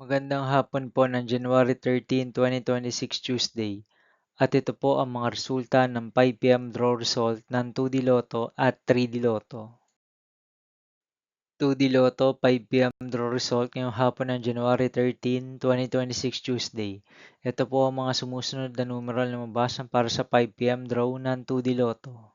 Magandang hapon po ng January 13, 2026 Tuesday. At ito po ang mga resulta ng 5 p.m. draw result ng 2D Lotto at 3D Lotto. 2D Lotto 5 p.m. draw result ngayong hapon ng January 13, 2026 Tuesday. Ito po ang mga sumusunod na numeral na mabasan para sa 5 p.m. draw ng 2D Lotto.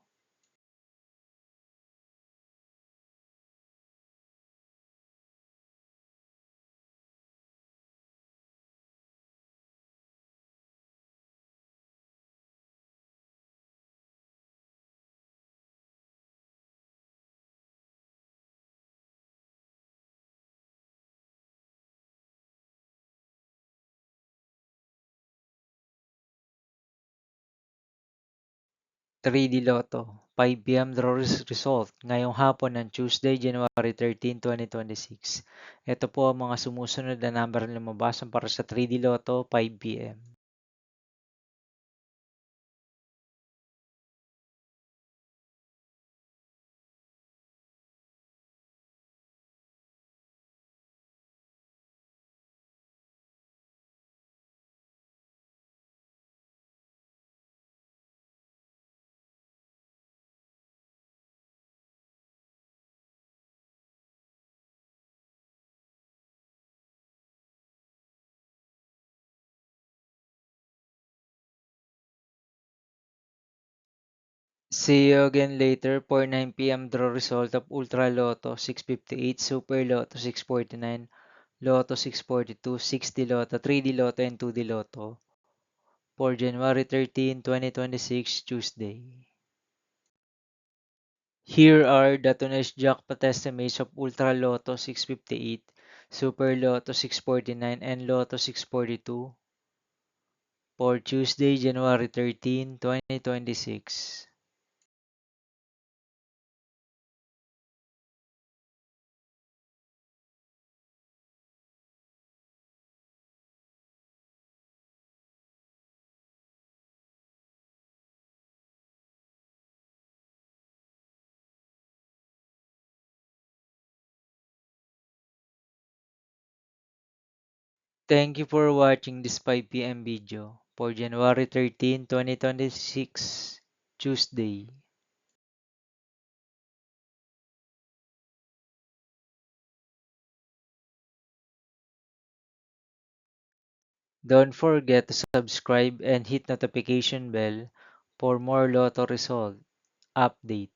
3D Lotto 5 p.m. draw result ngayong hapon ng Tuesday, January 13, 2026. Ito po ang mga sumusunod na number na lumabasan para sa 3D Lotto 5 p.m. See you again later for 9 p.m. draw result of Ultra Lotto 658, Super Lotto 649, Lotto 642, 6D Lotto, 3D Lotto, and 2D Lotto for January 13, 2026 Tuesday. Here are the today's jackpot estimates of Ultra Lotto 658, Super Lotto 649, and Lotto 642 for Tuesday, January 13, 2026. Thank you for watching this 5 p.m. video for January 13, 2026, Tuesday. Don't forget to subscribe and hit notification bell for more Lotto result update.